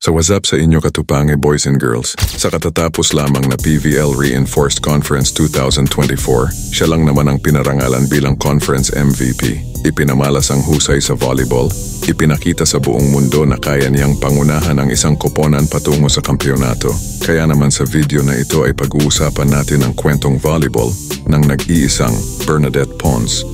So what's up sa inyo katupange boys and girls? Sa katatapos lamang na PVL Reinforced Conference 2024, siya lang naman ang pinarangalan bilang Conference MVP. Ipinamalas ang husay sa volleyball, ipinakita sa buong mundo na kaya niyang pangunahan ang isang koponan patungo sa kampyonato. Kaya naman sa video na ito ay pag-uusapan natin ang kwentong volleyball ng nag-iisang Bernadette Pons.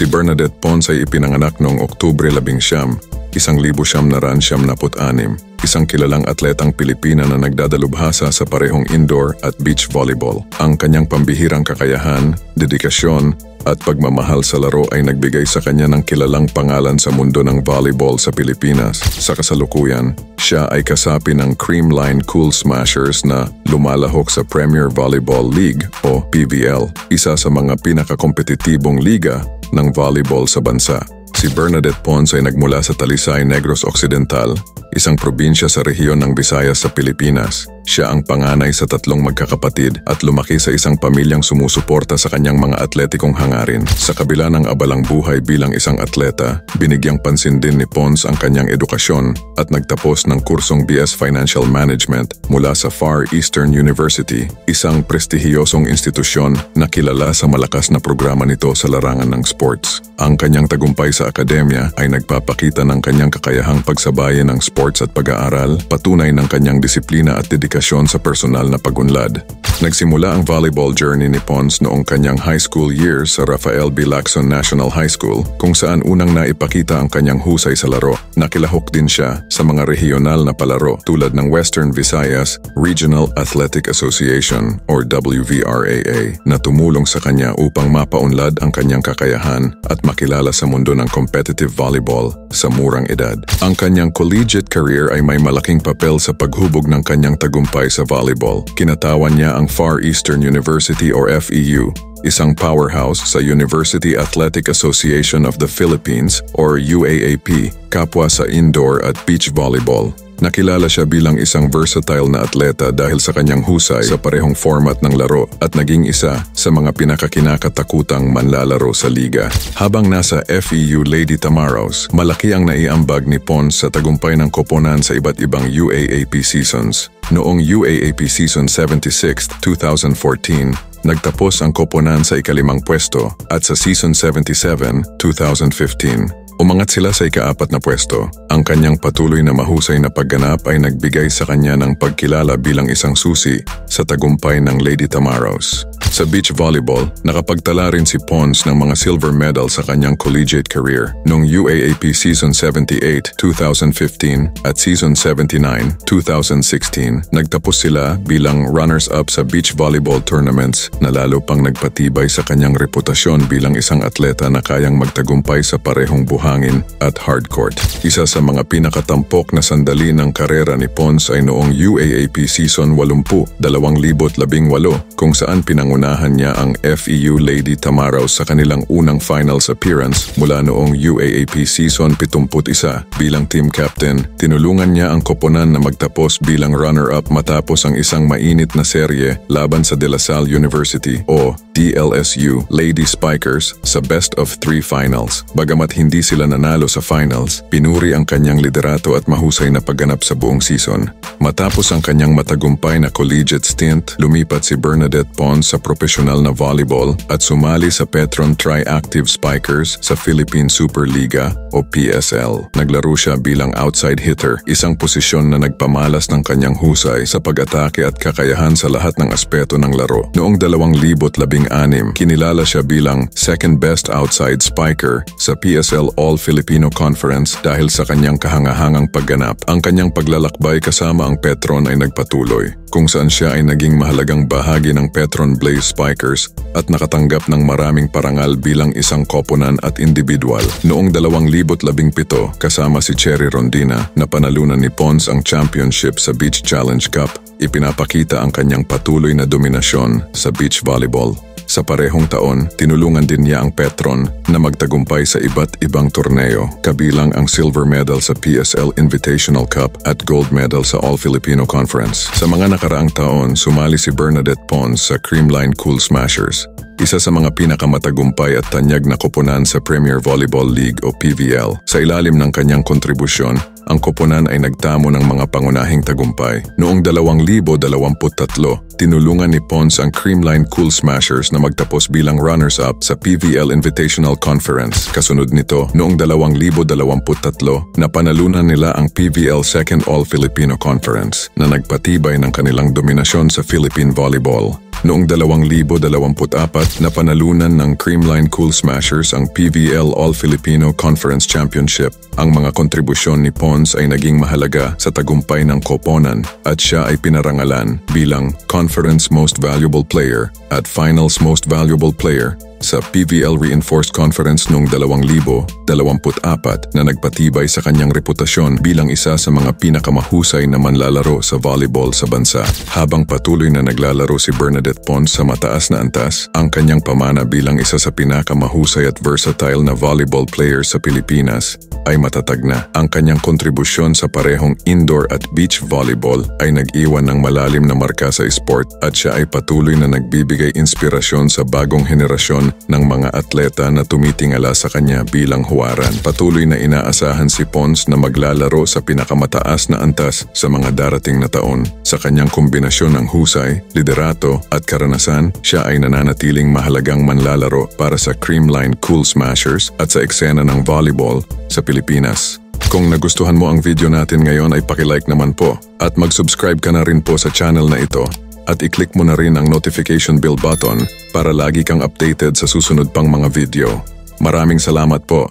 Si Bernadette Pons ay ipinanganak noong Oktubre 11, 1996, isang kilalang atletang Pilipina na nagdadalubhasa sa parehong indoor at beach volleyball. Ang kanyang pambihirang kakayahan, dedikasyon at pagmamahal sa laro ay nagbigay sa kanya ng kilalang pangalan sa mundo ng volleyball sa Pilipinas. Sa kasalukuyan, siya ay kasapi ng Creamline Cool Smashers na lumalahok sa Premier Volleyball League o PVL, isa sa mga pinakakompetitibong liga ng volleyball sa bansa. Si Bernadette Pons ay nagmula sa Talisay, Negros Occidental, isang probinsya sa rehiyon ng Visayas sa Pilipinas. Siya ang panganay sa 3 magkakapatid at lumaki sa isang pamilyang sumusuporta sa kanyang mga atletikong hangarin. Sa kabila ng abalang buhay bilang isang atleta, binigyang pansin din ni Pons ang kanyang edukasyon at nagtapos ng kursong BS Financial Management mula sa Far Eastern University, isang prestihiyosong institusyon na kilala sa malakas na programa nito sa larangan ng sports. Ang kanyang tagumpay sa akademya ay nagpapakita ng kanyang kakayahang pagsabayin ng sports at pag-aaral, patunay ng kanyang disiplina at dedikasyon sa personal na pag-unlad. Nagsimula ang volleyball journey ni Pons noong kanyang high school years sa Rafael B. Lacson National High School, kung saan unang naipakita ang kanyang husay sa laro. Nakilahok din siya sa mga regional na palaro tulad ng Western Visayas Regional Athletic Association or WVRAA na tumulong sa kanya upang mapaunlad ang kanyang kakayahan at makilala sa mundo ng competitive volleyball sa murang edad. Ang kanyang collegiate career ay may malaking papel sa paghubog ng kanyang tagumpay sa volleyball. Kinatawan niya ang Far Eastern University or FEU, isang powerhouse sa University Athletic Association of the Philippines or UAAP, kapwa sa indoor at beach volleyball. Nakilala siya bilang isang versatile na atleta dahil sa kanyang husay sa parehong format ng laro at naging isa sa mga pinakakinakatakutang manlalaro sa liga. Habang nasa FEU Lady Tamaros, malaki ang naiambag ni Pons sa tagumpay ng koponan sa iba't ibang UAAP seasons. Noong UAAP Season 76, 2014, nagtapos ang koponan sa ika-5 pwesto at sa Season 77, 2015, umangat sila sa ika-4 na pwesto. Ang kanyang patuloy na mahusay na pagganap ay nagbigay sa kanya ng pagkilala bilang isang susi sa tagumpay ng Lady Tamaros. Sa beach volleyball, nakapagtala rin si Pons ng mga silver medal sa kanyang collegiate career. Noong UAAP Season 78, 2015 at Season 79, 2016, nagtapos sila bilang runners-up sa beach volleyball tournaments na lalo pang nagpatibay sa kanyang reputasyon bilang isang atleta na kayang magtagumpay sa parehong buhangin at hardcourt. Isa sa mga pinakatampok na sandali ng karera ni Pons ay noong UAAP Season 80, 2018 kung saan pinangunahan niya ang FEU Lady Tamaros sa kanilang unang finals appearance mula noong UAAP Season 71 bilang team captain. Tinulungan niya ang koponan na magtapos bilang runner-up matapos ang isang mainit na serye laban sa De La Salle University o DLSU Lady Spikers sa best of 3 finals. Bagamat hindi sila nanalo sa finals, pinuri ang kanyang liderato at mahusay na pagganap sa buong season. Matapos ang kanyang matagumpay na collegiate stint, lumipat si Bernadette Pons sa profesional na volleyball at sumali sa Petron Tri-Active Spikers sa Philippine Superliga o PSL. Naglaro siya bilang outside hitter, isang posisyon na nagpamalas ng kanyang husay sa pag-atake at kakayahan sa lahat ng aspeto ng laro. Noong 2016, kinilala siya bilang second best outside spiker sa PSL All-Filipino Conference dahil sa kanyang kahangahangang pagganap. Ang kanyang paglalakbay kasama ang Petron ay nagpatuloy, kung saan siya ay naging mahalagang bahagi ng Petron Blaze Spikers at nakatanggap ng maraming parangal bilang isang koponan at individual. Noong 2017, kasama si Cherry Rondina, napanalunan ni Pons ang championship sa Beach Challenge Cup. Ipinapakita ang kanyang patuloy na dominasyon sa beach volleyball. Sa parehong taon, tinulungan din niya ang Petron na magtagumpay sa iba't ibang torneo, kabilang ang silver medal sa PSL Invitational Cup at gold medal sa All-Filipino Conference. Sa mga nakaraang taon, sumali si Bernadette Pons sa Creamline Cool Smashers, isa sa mga pinakamatagumpay at tanyag na koponan sa Premier Volleyball League o PVL. Sa ilalim ng kanyang kontribusyon, ang koponan ay nagtamo ng mga pangunahing tagumpay. Noong 2023, tinulungan ni Pons ang Creamline Cool Smashers na magtapos bilang runners-up sa PVL Invitational Conference. Kasunod nito, noong 2023, napanalunan nila ang PVL Second All-Filipino Conference na nagpatibay ng kanilang dominasyon sa Philippine Volleyball. Noong 2024, napanalunan ng Creamline Cool Smashers ang PVL All-Filipino Conference Championship. Ang mga kontribusyon ni Pons ay naging mahalaga sa tagumpay ng koponan at siya ay pinarangalan bilang Conference Most Valuable Player at Finals Most Valuable Player sa PVL Reinforced Conference noong 2024 na nagpatibay sa kanyang reputasyon bilang isa sa mga pinakamahusay na manlalaro sa volleyball sa bansa. Habang patuloy na naglalaro si Bernadette Pons sa mataas na antas, ang kanyang pamana bilang isa sa pinakamahusay at versatile na volleyball player sa Pilipinas ay matatag na. Ang kanyang kontribusyon sa parehong indoor at beach volleyball ay nag-iwan ng malalim na marka sa sport at siya ay patuloy na nagbibigay inspirasyon sa bagong henerasyon ng mga atleta na tumitingala sa kanya bilang huwaran. Patuloy na inaasahan si Pons na maglalaro sa pinakamataas na antas sa mga darating na taon. Sa kanyang kombinasyon ng husay, liderato at karanasan, siya ay nananatiling mahalagang manlalaro para sa Creamline Cool Smashers at sa eksena ng volleyball sa Pilipinas. Kung nagustuhan mo ang video natin ngayon ay paki-like naman po at mag-subscribe ka na rin po sa channel na ito. At i-click mo na rin ang notification bell button para lagi kang updated sa susunod pang mga video. Maraming salamat po.